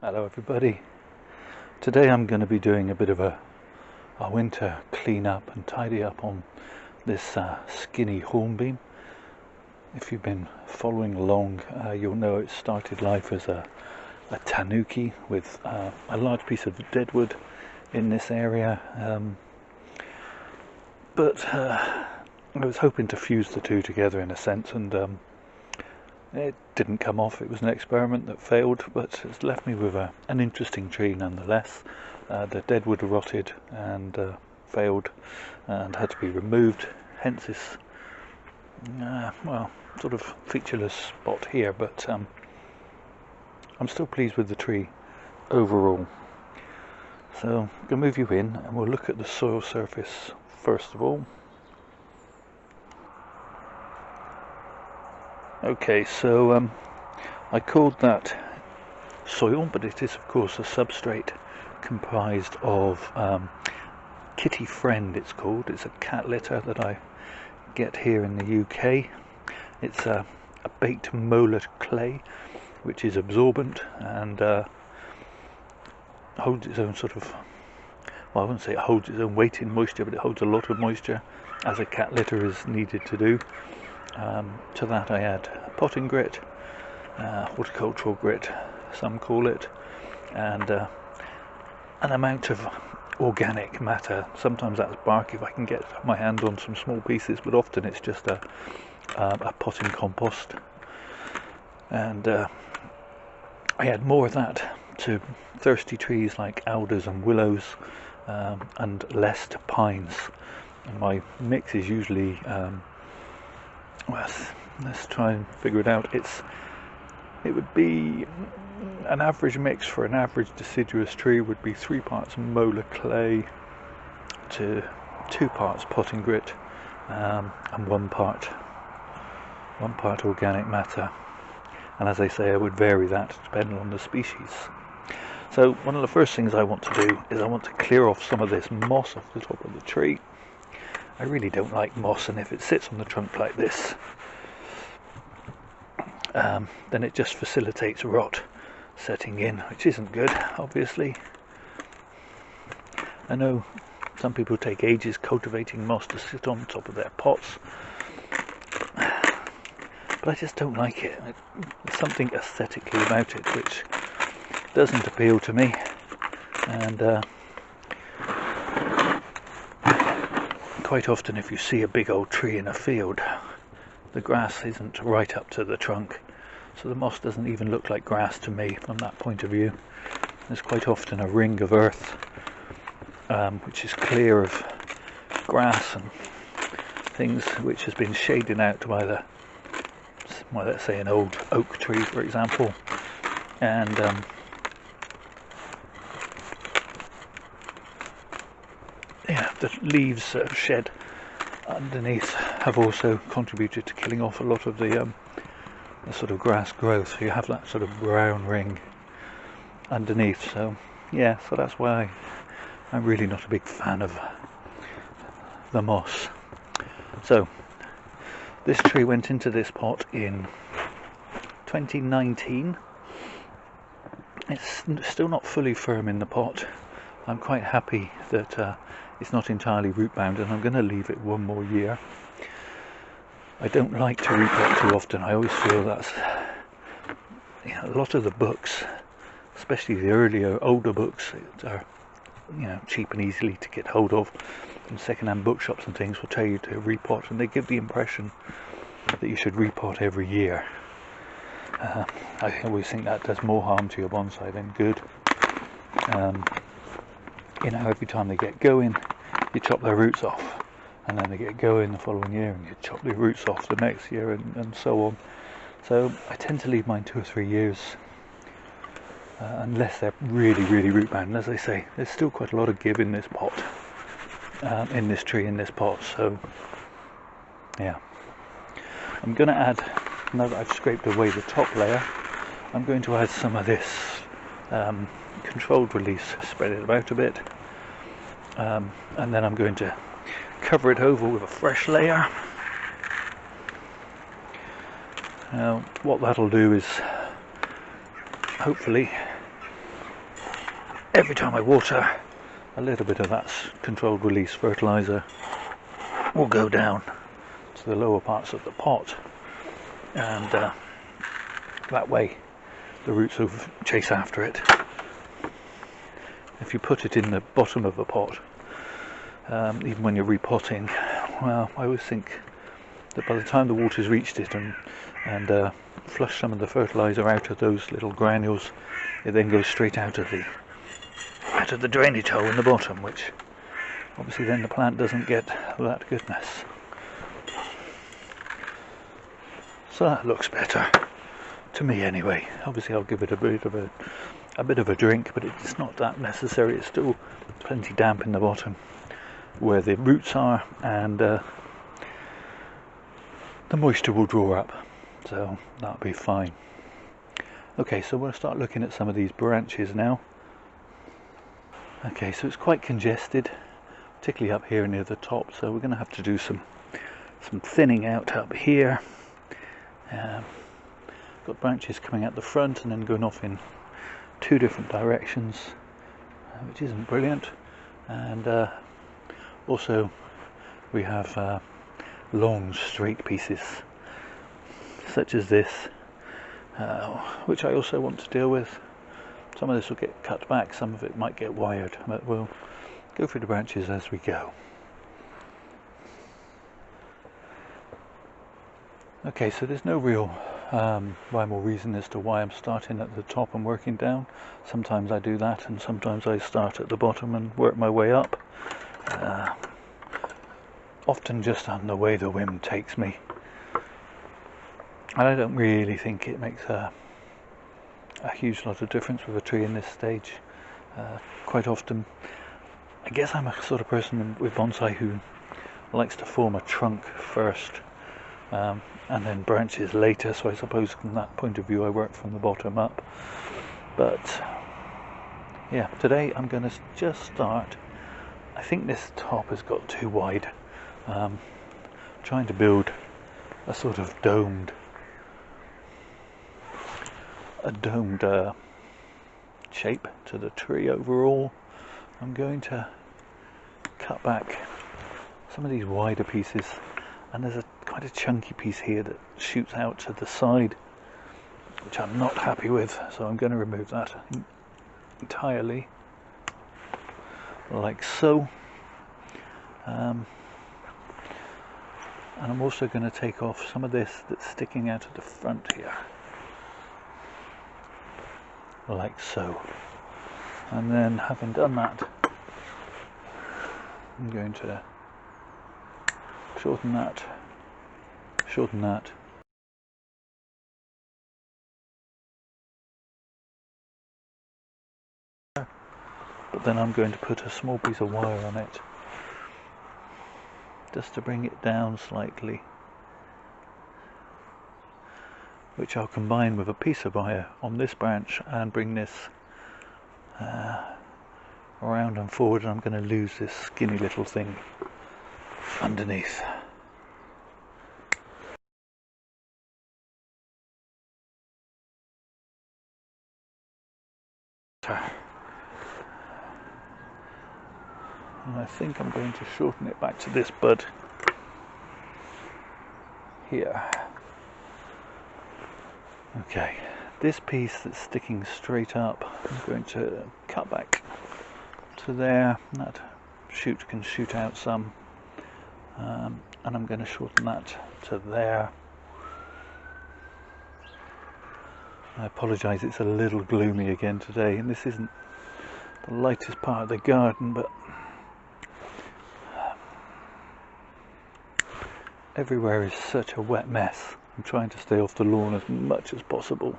Hello everybody. Today I'm going to be doing a bit of a winter clean up and tidy up on this skinny hornbeam. If you've been following along, you'll know it started life as a tanuki with a large piece of deadwood in this area, but I was hoping to fuse the two together in a sense, and it didn't come off. It was an experiment that failed, but it's left me with an interesting tree nonetheless. The deadwood rotted and failed and had to be removed, hence this sort of featureless spot here, but I'm still pleased with the tree overall. So I'm going to move you in and we'll look at the soil surface first of all. Okay, so I called that soil, but it is of course a substrate comprised of Kitty Friend, it's called. It's a cat litter that I get here in the UK. It's a baked molar clay, which is absorbent and holds its own sort of, well, I wouldn't say it holds its own weight in moisture, but it holds a lot of moisture, as a cat litter is needed to do. To that I add potting grit, horticultural grit some call it, and an amount of organic matter. Sometimes that's bark if I can get my hand on some small pieces, but often it's just a potting compost, and I add more of that to thirsty trees like alders and willows, and less to pines. And my mix is usually well, let's try and figure it out. It would be an average mix for an average deciduous tree would be 3 parts molar clay to 2 parts potting grit, and 1 part organic matter. And as I say, I would vary that depending on the species. So one of the first things I want to do is I want to clear off some of this moss off the top of the tree. I really don't like moss, and if it sits on the trunk like this, then it just facilitates rot setting in, which isn't good, obviously. I know some people take ages cultivating moss to sit on top of their pots, but I just don't like it. There's something aesthetically about it which doesn't appeal to me, and quite often if you see a big old tree in a field, the grass isn't right up to the trunk, so the moss doesn't even look like grass to me from that point of view. There's quite often a ring of earth which is clear of grass and things, which has been shaded out by the, well, let's say an old oak tree for example, and the leaves that have shed underneath have also contributed to killing off a lot of the sort of grass growth. So you have that sort of brown ring underneath. So yeah, so that's why I'm really not a big fan of the moss. So this tree went into this pot in 2019. It's still not fully firm in the pot. I'm quite happy that it's not entirely root bound, and I'm going to leave it 1 more year. I don't like to repot too often. I always feel that's, a lot of the books, especially the earlier, older books that are, cheap and easily to get hold of in second-hand bookshops and things, will tell you to repot, and they give the impression that you should repot every year. I always think that does more harm to your bonsai than good. Every time they get going, you chop their roots off, and then they get going the following year, and you chop the roots off the next year, and so on. So I tend to leave mine 2 or 3 years, unless they're really, really root bound. And as I say, there's still quite a lot of give in this pot, in this tree, in this pot. So yeah, I'm going to add, now that I've scraped away the top layer, I'm going to add some of this controlled release, spread it about a bit, and then I'm going to cover it over with a fresh layer. Now what that'll do is hopefully every time I water, a little bit of that controlled release fertilizer will go down to the lower parts of the pot, and that way the roots will chase after it. If you put it in the bottom of a pot, even when you're repotting, well, I always think that by the time the water's reached it and flush some of the fertilizer out of those little granules, it then goes straight out of the drainage hole in the bottom, which obviously then the plant doesn't get that goodness. So that looks better to me anyway. Obviously I'll give it a bit of a drink, but it's not that necessary. It's still plenty damp in the bottom where the roots are, and the moisture will draw up, so that'll be fine. Okay, so we'll start looking at some of these branches now. Okay, so it's quite congested, particularly up here near the top, so we're going to have to do some thinning out up here. Got branches coming out the front and then going off in two different directions, which isn't brilliant. And also we have long straight pieces such as this, which I also want to deal with. Some of this will get cut back, some of it might get wired, but we'll go through the branches as we go. Okay, so there's no real rhyme or reason as to why I'm starting at the top and working down. Sometimes I do that, and sometimes I start at the bottom and work my way up. Often just on the way the wind takes me. And I don't really think it makes a huge lot of difference with a tree in this stage. Quite often, I guess I'm a sort of person with bonsai who likes to form a trunk first, and then branches later, so I suppose from that point of view I work from the bottom up. But yeah, today I'm going to just start. I think this top has got too wide. Trying to build a sort of domed shape to the tree overall. I'm going to cut back some of these wider pieces, and there's quite a chunky piece here that shoots out to the side, which I'm not happy with, so I'm going to remove that entirely, like so. And I'm also going to take off some of this that's sticking out of the front here, like so. And then, having done that, I'm going to shorten that, but then I'm going to put a small piece of wire on it just to bring it down slightly, which I'll combine with a piece of wire on this branch and bring this around and forward, and I'm going to lose this skinny little thing underneath. And I think I'm going to shorten it back to this bud here. Okay, this piece that's sticking straight up, I'm going to cut back to there. That shoot can shoot out some, and I'm going to shorten that to there. I apologise, it's a little gloomy again today, and this isn't the lightest part of the garden, but everywhere is such a wet mess. I'm trying to stay off the lawn as much as possible.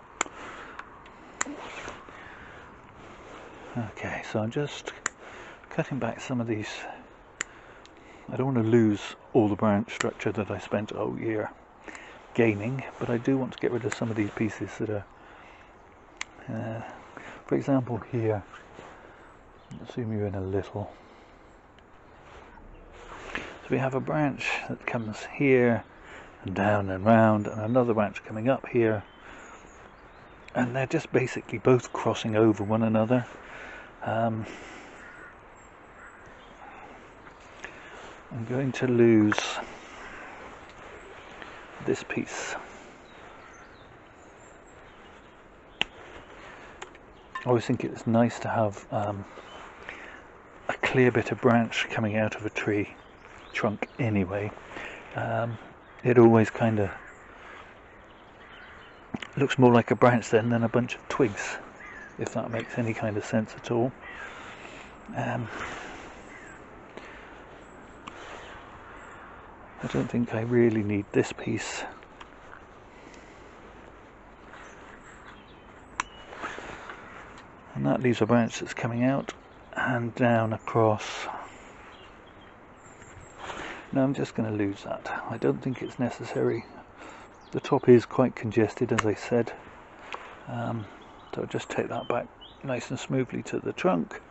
Okay, so I'm just cutting back some of these. I don't want to lose all the branch structure that I spent a whole year gaining, but I do want to get rid of some of these pieces that are, for example here, I'll zoom you in a little. So we have a branch that comes here and down and round, and another branch coming up here, and they're just basically both crossing over one another. I'm going to lose this piece. I always think it's nice to have a clear bit of branch coming out of a tree trunk anyway. It always kind of looks more like a branch then than a bunch of twigs, if that makes any kind of sense at all. I don't think I really need this piece. And that leaves a branch that's coming out and down across. No, I'm just going to lose that. I don't think it's necessary. The top is quite congested, as I said. So I'll just take that back nice and smoothly to the trunk.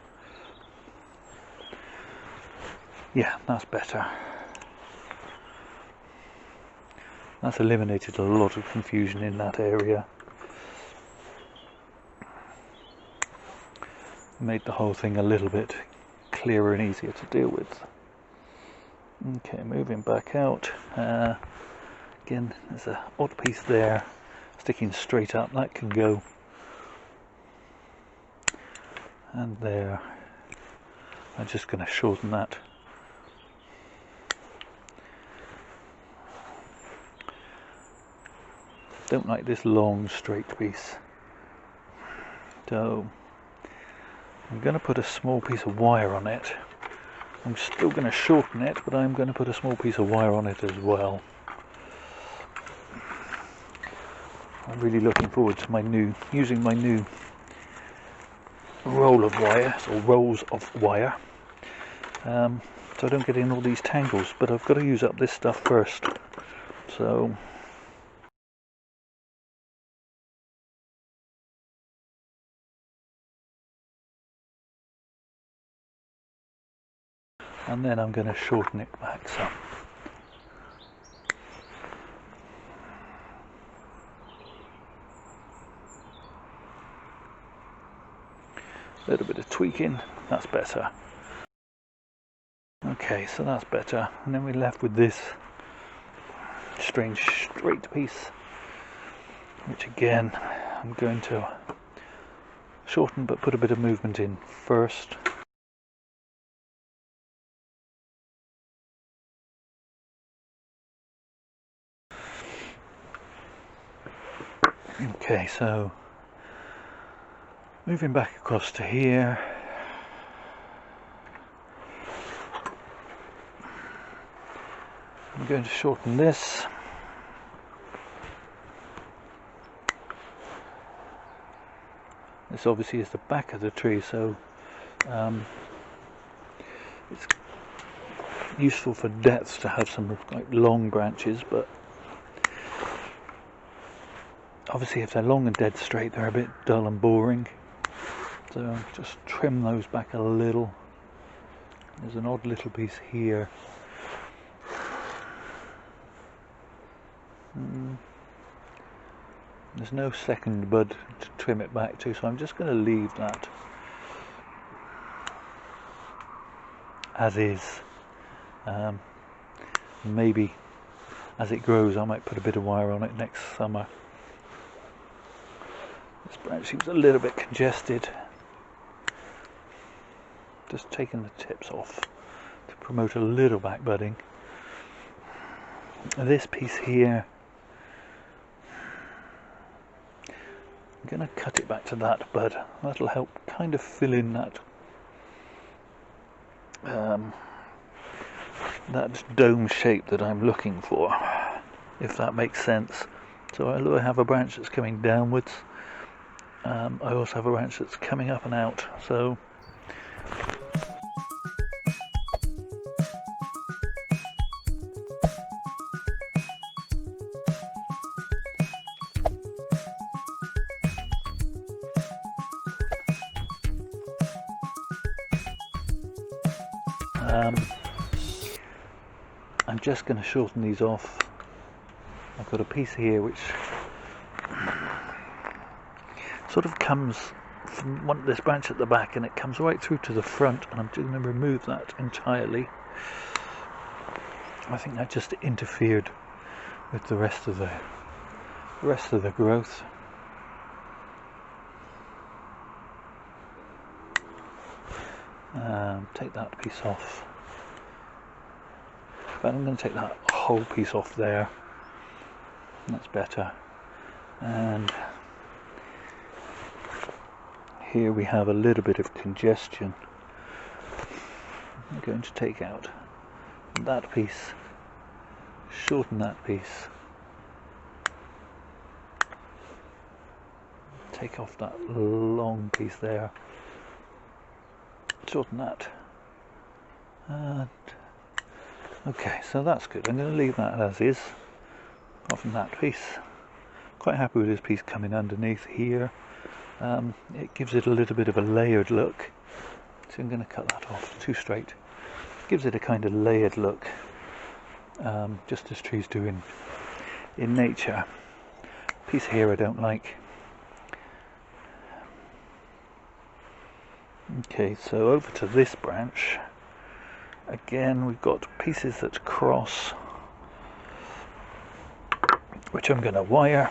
Yeah, that's better. That's eliminated a lot of confusion in that area. Made the whole thing a little bit clearer and easier to deal with. Okay, moving back out. Again, there's an odd piece there sticking straight up. That can go. And there. I'm just going to shorten that. Don't like this long straight piece. So I'm going to put a small piece of wire on it. I'm still going to shorten it, but I'm going to put a small piece of wire on it as well. I'm really looking forward to using my new roll of wire, or rolls of wire, so I don't get in all these tangles, but I've got to use up this stuff first. So and then I'm going to shorten it back some. A little bit of tweaking, that's better. Okay, so that's better. And then we're left with this strange straight piece, which again I'm going to shorten but put a bit of movement in first. Okay, so moving back across to here. I'm going to shorten this. This obviously is the back of the tree, so it's useful for depth to have some like long branches, but obviously if they're long and dead straight they're a bit dull and boring, so just trim those back a little. There's an odd little piece here. There's no second bud to trim it back to, so I'm just going to leave that as is. Maybe as it grows I might put a bit of wire on it next summer. This branch seems a little bit congested. Just taking the tips off to promote a little back budding. This piece here, I'm going to cut it back to that bud. That'll help kind of fill in that that dome shape that I'm looking for, if that makes sense. So although I have a branch that's coming downwards, I also have a branch that's coming up and out. So I'm just going to shorten these off. I've got a piece here which sort of comes from this branch at the back, and it comes right through to the front, and I'm just going to remove that entirely. I think that just interfered with the rest of the growth. Take that piece off. But I'm going to take that whole piece off there. That's better. And here we have a little bit of congestion. I'm going to take out that piece, shorten that piece, take off that long piece there, shorten that, and okay, so that's good. I'm going to leave that as is, apart from that piece. Quite happy with this piece coming underneath here. It gives it a little bit of a layered look, so I'm going to cut that off too straight. Gives it a kind of layered look, just as trees do in nature. Piece here I don't like. Okay, so over to this branch. Again, we've got pieces that cross, which I'm going to wire.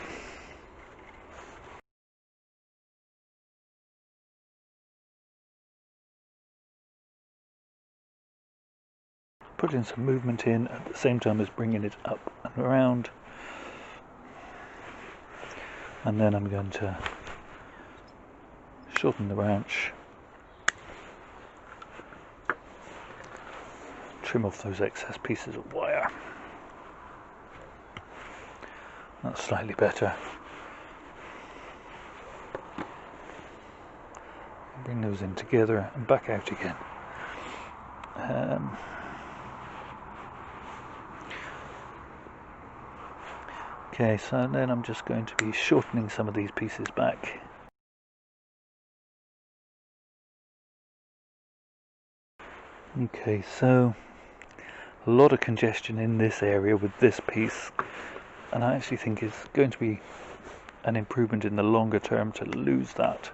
Putting some movement in at the same time as bringing it up and around. And then I'm going to shorten the branch, trim off those excess pieces of wire. That's slightly better. Bring those in together and back out again. Okay, so then I'm just going to be shortening some of these pieces back. Okay, so a lot of congestion in this area with this piece, and I actually think it's going to be an improvement in the longer term to lose that.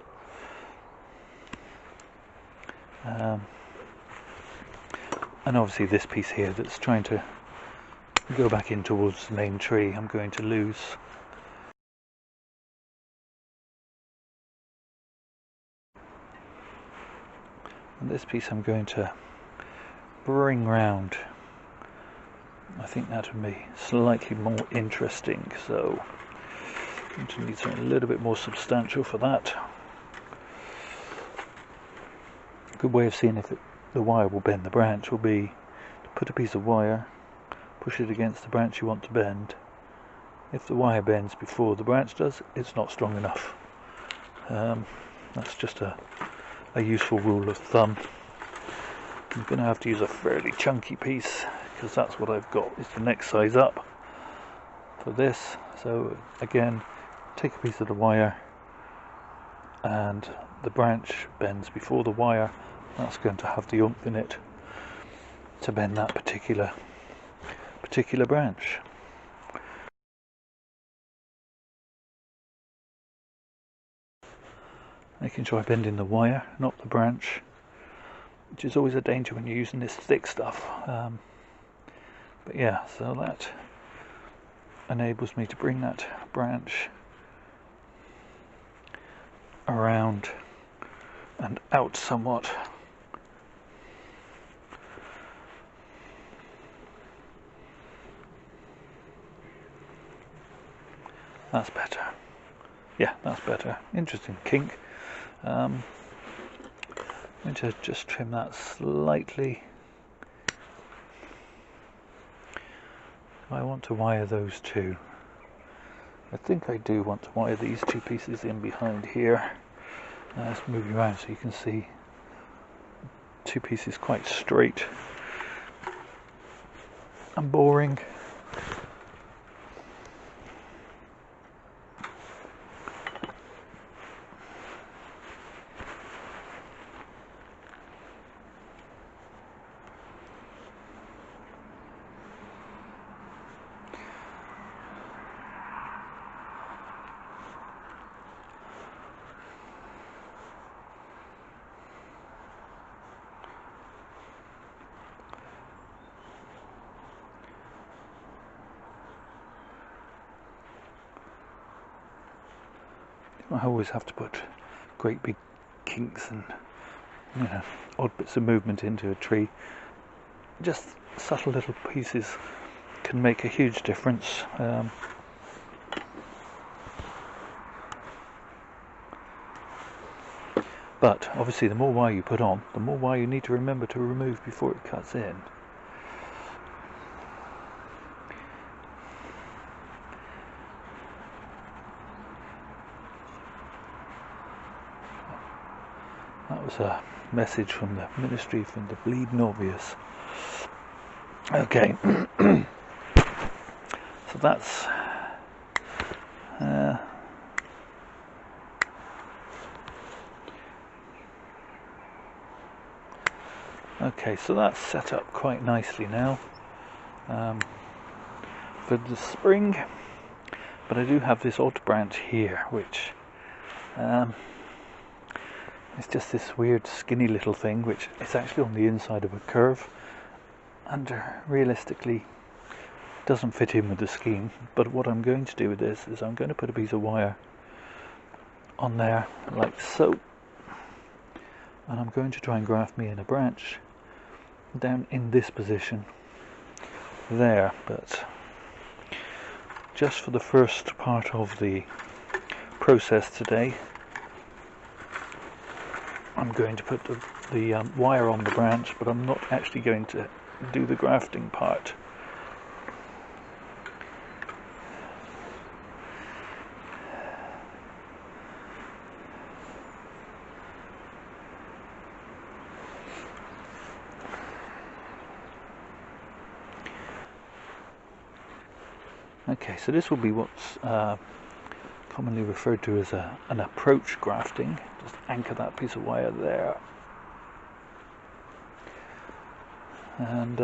And obviously this piece here that's trying to go back in towards the main tree, I'm going to lose. And this piece I'm going to bring round. I think that would be slightly more interesting, so I'm going to need something a little bit more substantial for that. A good way of seeing if the wire will bend the branch will be to put a piece of wire, push it against the branch you want to bend. If the wire bends before the branch does, it's not strong enough. That's just a useful rule of thumb. I'm going to have to use a fairly chunky piece because that's what I've got. It's the next size up for this. So again, take a piece of the wire, and the branch bends before the wire. That's going to have the oomph in it to bend that particular branch. Making sure I bend in the wire, not the branch, which is always a danger when you're using this thick stuff. But yeah, so that enables me to bring that branch around and out somewhat. That's better. Yeah, that's better. Interesting kink. I'm going to just trim that slightly. I want to wire those two. I think I do want to wire these two pieces in behind here. Let's move you around so you can see two pieces quite straight and boring. I always have to put great big kinks and, you know, odd bits of movement into a tree. Just subtle little pieces can make a huge difference. But obviously the more wire you put on, the more wire you need to remember to remove before it cuts in. That was a message from the ministry from the bleeding obvious. Okay, so that's okay, so that's set up quite nicely now for the spring. But I do have this odd branch here, which it's just this weird skinny little thing, which is actually on the inside of a curve, and realistically doesn't fit in with the scheme. But what I'm going to do with this is I'm going to put a piece of wire on there like so, and I'm going to try and graft me in a branch down in this position there. But just for the first part of the process today, I'm going to put the wire on the branch, but I'm not actually going to do the grafting part. Okay, so this will be what's commonly referred to as an approach grafting. Just anchor that piece of wire there, and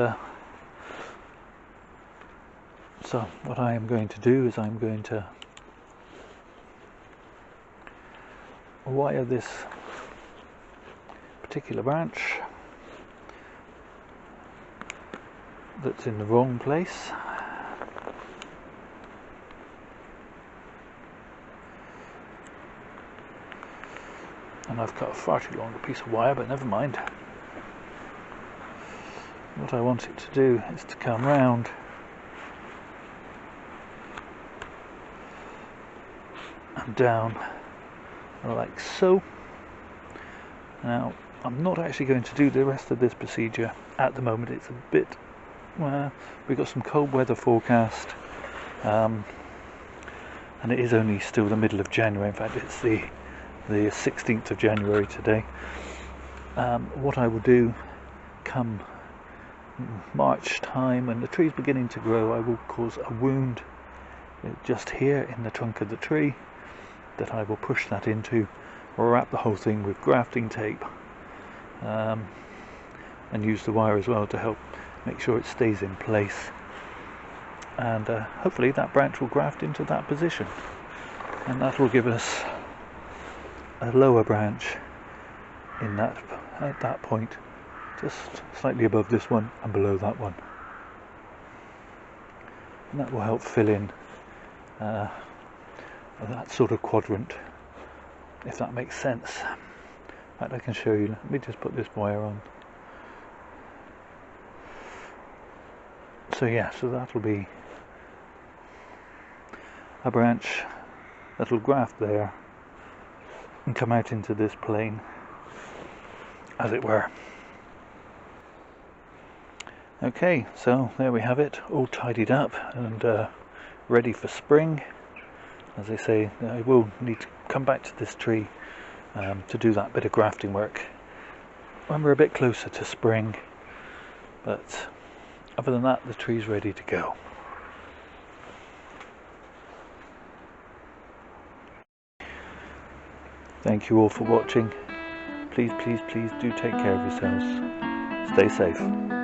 so what I am going to do is I'm going to wire this particular branch that's in the wrong place. And I've got a far too long a piece of wire, but never mind. What I want it to do is to come round and down like so. Now, I'm not actually going to do the rest of this procedure at the moment. It's a bit, we've got some cold weather forecast, and it is only still the middle of January. In fact, it's the 16th of January today. What I will do come March time, when the tree's beginning to grow, I will cause a wound just here in the trunk of the tree that I will push that into, or wrap the whole thing with grafting tape, and use the wire as well to help make sure it stays in place, and hopefully that branch will graft into that position, and that will give us a lower branch in that at that point, just slightly above this one and below that one, and that will help fill in that sort of quadrant, if that makes sense. In fact, I can show you. Let me just put this wire on. So yeah, so that'll be a branch that'll graft there and come out into this plane, as it were. Okay, so there we have it, all tidied up and ready for spring. As I say, I will need to come back to this tree to do that bit of grafting work when we're a bit closer to spring, but other than that, the tree's ready to go. Thank you all for watching. Please, please, please do take care of yourselves. Stay safe.